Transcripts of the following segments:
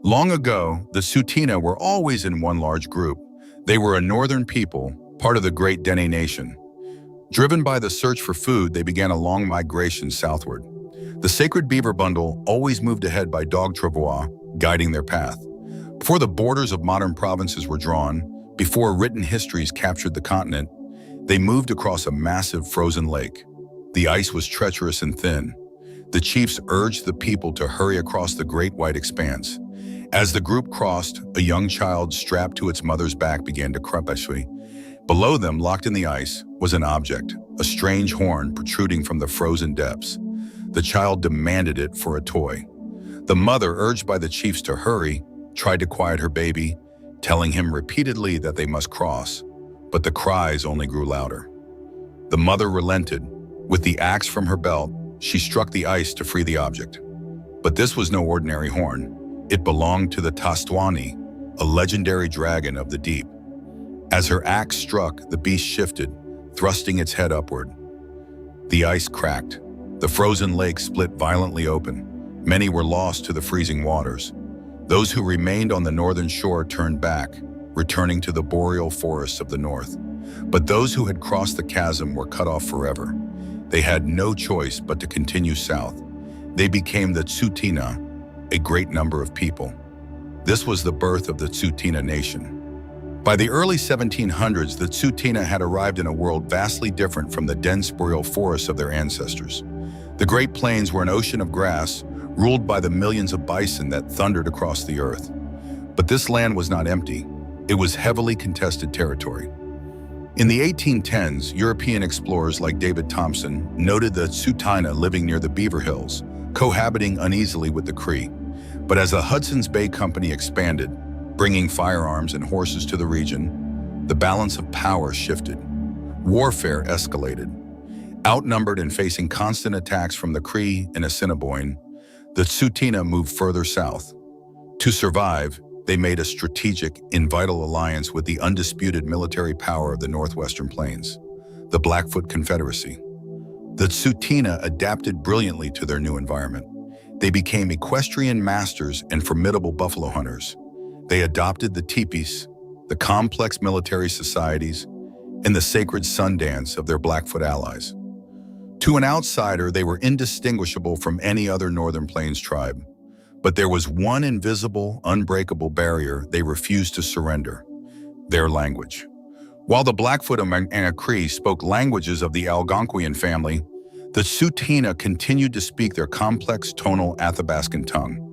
Long ago, the Tsuut'ina were always in one large group. They were a northern people, part of the great Dene Nation. Driven by the search for food, they began a long migration southward. The sacred Beaver Bundle always moved ahead by dog travois, guiding their path. Before the borders of modern provinces were drawn, before written histories captured the continent, they moved across a massive frozen lake. The ice was treacherous and thin. The chiefs urged the people to hurry across the great white expanse. As the group crossed, a young child strapped to its mother's back began to cry. Below them, locked in the ice, was an object, a strange horn protruding from the frozen depths. The child demanded it for a toy. The mother, urged by the chiefs to hurry, tried to quiet her baby, telling him repeatedly that they must cross, but the cries only grew louder. The mother relented. With the axe from her belt, she struck the ice to free the object. But this was no ordinary horn. It belonged to the Tsuut'ina, a legendary dragon of the deep. As her axe struck, the beast shifted, thrusting its head upward. The ice cracked. The frozen lake split violently open. Many were lost to the freezing waters. Those who remained on the northern shore turned back, returning to the boreal forests of the north. But those who had crossed the chasm were cut off forever. They had no choice but to continue south. They became the Tsuut'ina, a great number of people. This was the birth of the Dene Nation. By the early 1700s, the Tsuut'ina had arrived in a world vastly different from the dense boreal forests of their ancestors. The Great Plains were an ocean of grass, ruled by the millions of bison that thundered across the earth. But this land was not empty. It was heavily contested territory. In the 1810s, European explorers like David Thompson noted the Tsuut'ina living near the Beaver Hills, cohabiting uneasily with the Cree. But as the Hudson's Bay Company expanded, bringing firearms and horses to the region, the balance of power shifted. Warfare escalated. Outnumbered and facing constant attacks from the Cree and Assiniboine, the Tsuut'ina moved further south. To survive, they made a strategic and vital alliance with the undisputed military power of the Northwestern Plains, the Blackfoot Confederacy. The Tsuut'ina adapted brilliantly to their new environment. They became equestrian masters and formidable buffalo hunters. They adopted the teepees, the complex military societies, and the sacred sun dance of their Blackfoot allies. To an outsider, they were indistinguishable from any other Northern Plains tribe. But there was one invisible, unbreakable barrier they refused to surrender: their language. While the Blackfoot and Cree spoke languages of the Algonquian family, the Tsuut'ina continued to speak their complex tonal Athabascan tongue.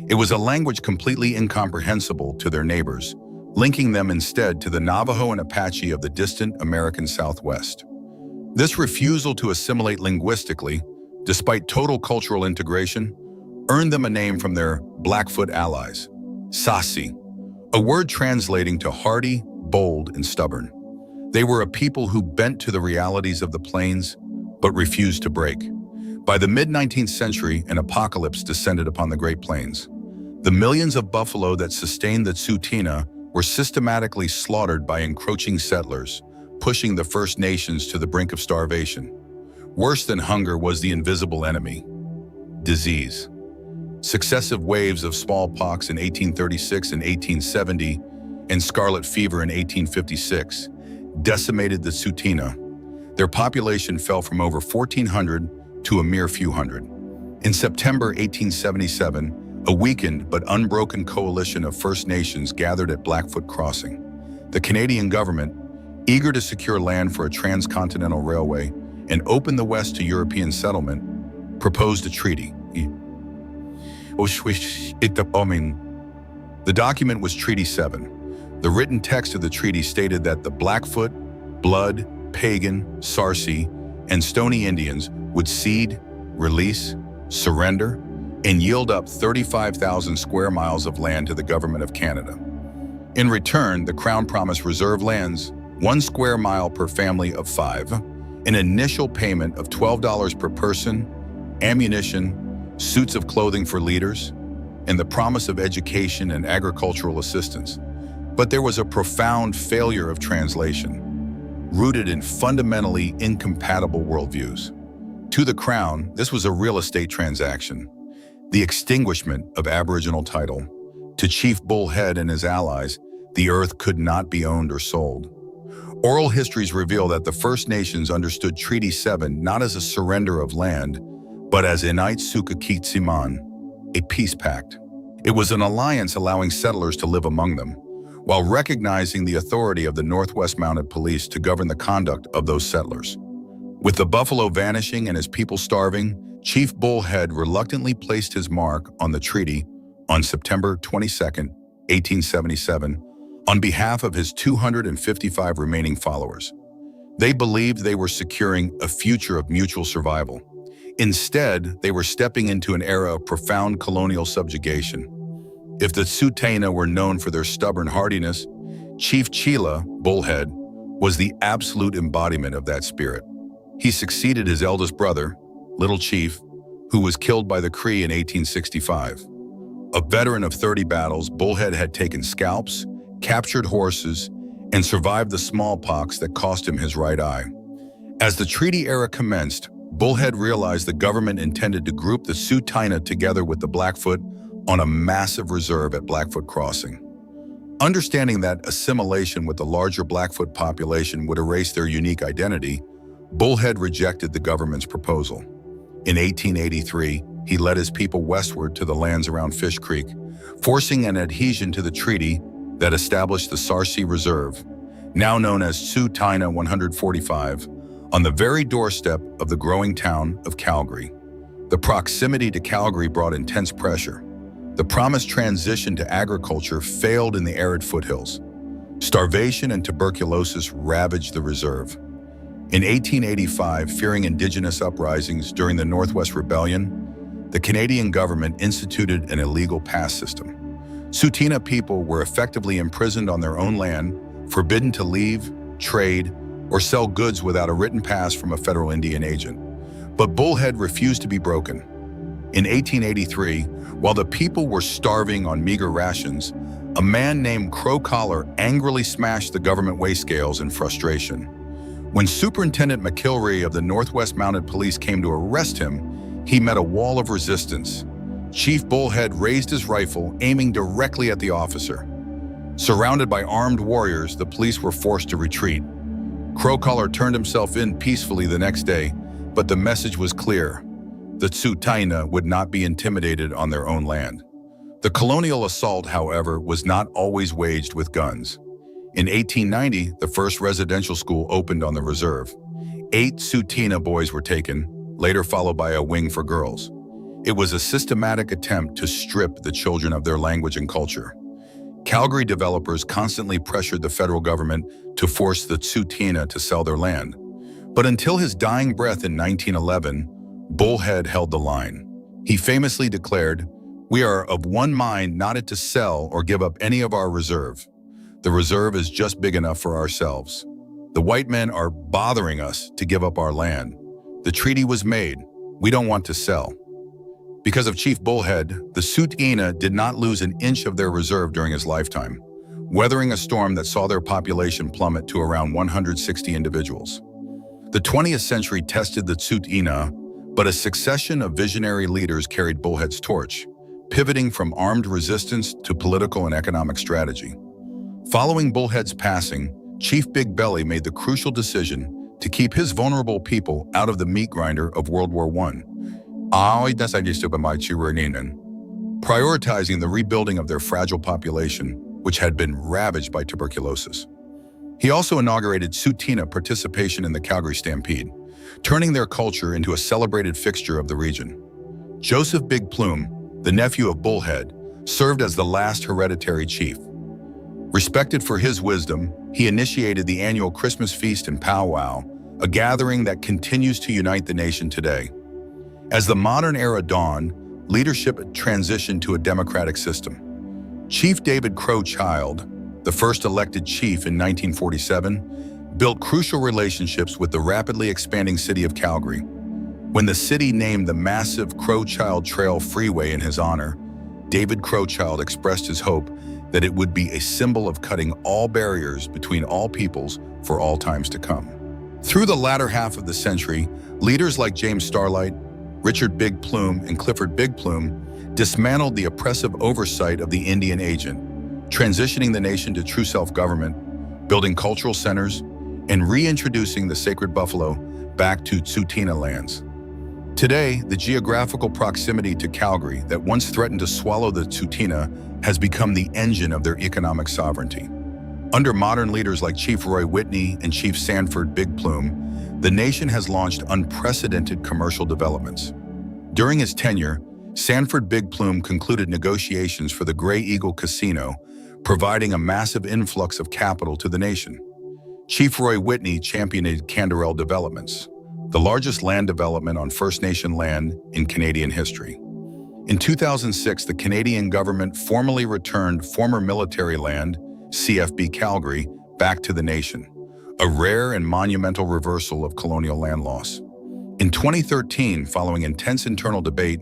It was a language completely incomprehensible to their neighbors, linking them instead to the Navajo and Apache of the distant American Southwest. This refusal to assimilate linguistically, despite total cultural integration, earned them a name from their Blackfoot allies, Sasi, a word translating to hardy, bold, and stubborn. They were a people who bent to the realities of the plains, but refused to break. By the mid-19th century, an apocalypse descended upon the Great Plains. The millions of buffalo that sustained the Tsuut'ina were systematically slaughtered by encroaching settlers, pushing the First Nations to the brink of starvation. Worse than hunger was the invisible enemy: disease. Successive waves of smallpox in 1836 and 1870 and scarlet fever in 1856 decimated the Tsuut'ina. Their population fell from over 1,400 to a mere few hundred. In September 1877, a weakened but unbroken coalition of First Nations gathered at Blackfoot Crossing. The Canadian government, eager to secure land for a transcontinental railway and open the West to European settlement, proposed a treaty. The document was Treaty 7. The written text of the treaty stated that the Blackfoot, Blood, Pagan, Sarsi, and Stoney Indians would cede, release, surrender, and yield up 35,000 square miles of land to the government of Canada. In return, the Crown promised reserve lands, 1 square mile per family of 5, an initial payment of $12 per person, ammunition, suits of clothing for leaders, and the promise of education and agricultural assistance. But there was a profound failure of translation, rooted in fundamentally incompatible worldviews. To the Crown, this was a real estate transaction, the extinguishment of Aboriginal title, To Chief Bullhead and his allies, the earth could not be owned or sold. Oral histories reveal that the First Nations understood Treaty 7 not as a surrender of land, but as Inait Sukakitsiman, a peace pact. It was an alliance allowing settlers to live among them, while recognizing the authority of the Northwest Mounted Police to govern the conduct of those settlers. With the buffalo vanishing and his people starving, Chief Bullhead reluctantly placed his mark on the treaty on September 22, 1877, on behalf of his 255 remaining followers. They believed they were securing a future of mutual survival. Instead, they were stepping into an era of profound colonial subjugation. If the Tsuut'ina were known for their stubborn hardiness, Chief Chila, Bullhead, was the absolute embodiment of that spirit. He succeeded his eldest brother, Little Chief, who was killed by the Cree in 1865. A veteran of 30 battles, Bullhead had taken scalps, captured horses, and survived the smallpox that cost him his right eye. As the treaty era commenced, Bullhead realized the government intended to group the Tsuut'ina together with the Blackfoot on a massive reserve at Blackfoot Crossing. Understanding that assimilation with the larger Blackfoot population would erase their unique identity, Bullhead rejected the government's proposal. In 1883, he led his people westward to the lands around Fish Creek, forcing an adhesion to the treaty that established the Sarcee Reserve, now known as Tsuut'ina 145, on the very doorstep of the growing town of Calgary. The proximity to Calgary brought intense pressure. The promised transition to agriculture failed in the arid foothills. Starvation and tuberculosis ravaged the reserve. In 1885, fearing Indigenous uprisings during the Northwest Rebellion, the Canadian government instituted an illegal pass system. Tsuut'ina people were effectively imprisoned on their own land, forbidden to leave, trade, or sell goods without a written pass from a federal Indian agent. But Bullhead refused to be broken. In 1883, while the people were starving on meager rations, a man named Crow Collar angrily smashed the government weigh scales in frustration. When Superintendent McKilry of the Northwest Mounted Police came to arrest him, he met a wall of resistance. Chief Bullhead raised his rifle, aiming directly at the officer. Surrounded by armed warriors, the police were forced to retreat. Crow Collar turned himself in peacefully the next day, but the message was clear. The Tsuut'ina would not be intimidated on their own land. The colonial assault, however, was not always waged with guns. In 1890, the first residential school opened on the reserve. 8 Tsuut'ina boys were taken, later followed by a wing for girls. It was a systematic attempt to strip the children of their language and culture. Calgary developers constantly pressured the federal government to force the Tsuut'ina to sell their land. But until his dying breath in 1911, Bullhead held the line. He famously declared, "We are of one mind not to sell or give up any of our reserve. The reserve is just big enough for ourselves. The white men are bothering us to give up our land. The treaty was made. We don't want to sell." Because of Chief Bullhead, the Tsuut'ina did not lose an inch of their reserve during his lifetime, weathering a storm that saw their population plummet to around 160 individuals. The 20th century tested the Tsuut'ina, but a succession of visionary leaders carried Bullhead's torch, pivoting from armed resistance to political and economic strategy. Following Bullhead's passing, Chief Big Belly made the crucial decision to keep his vulnerable people out of the meat grinder of World War I, prioritizing the rebuilding of their fragile population, which had been ravaged by tuberculosis. He also inaugurated Tsuut'ina participation in the Calgary Stampede, turning their culture into a celebrated fixture of the region. Joseph Big Plume, the nephew of Bullhead, served as the last hereditary chief. Respected for his wisdom, he initiated the annual Christmas feast and powwow, a gathering that continues to unite the nation today. As the modern era dawned, leadership transitioned to a democratic system. Chief David Crow Child, the first elected chief in 1947, built crucial relationships with the rapidly expanding city of Calgary. When the city named the massive Crowchild Trail Freeway in his honor, David Crowchild expressed his hope that it would be a symbol of cutting all barriers between all peoples for all times to come. Through the latter half of the century, leaders like James Starlight, Richard Big Plume, and Clifford Big Plume dismantled the oppressive oversight of the Indian agent, transitioning the nation to true self-government, building cultural centers, and reintroducing the sacred buffalo back to Tsuut'ina lands. Today, the geographical proximity to Calgary that once threatened to swallow the Tsuut'ina has become the engine of their economic sovereignty. Under modern leaders like Chief Roy Whitney and Chief Sanford Big Plume, the nation has launched unprecedented commercial developments. During his tenure, Sanford Big Plume concluded negotiations for the Grey Eagle Casino, providing a massive influx of capital to the nation. Chief Roy Whitney championed Canderel Developments, the largest land development on First Nation land in Canadian history. In 2006, the Canadian government formally returned former military land, CFB Calgary, back to the nation, a rare and monumental reversal of colonial land loss. In 2013, following intense internal debate,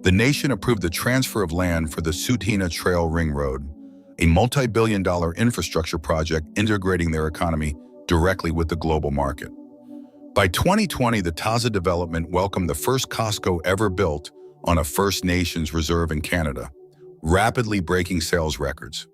the nation approved the transfer of land for the Tsuut'ina Trail Ring Road, a multi-billion-dollar infrastructure project integrating their economy directly with the global market. By 2020, the Taza development welcomed the first Costco ever built on a First Nations reserve in Canada, rapidly breaking sales records.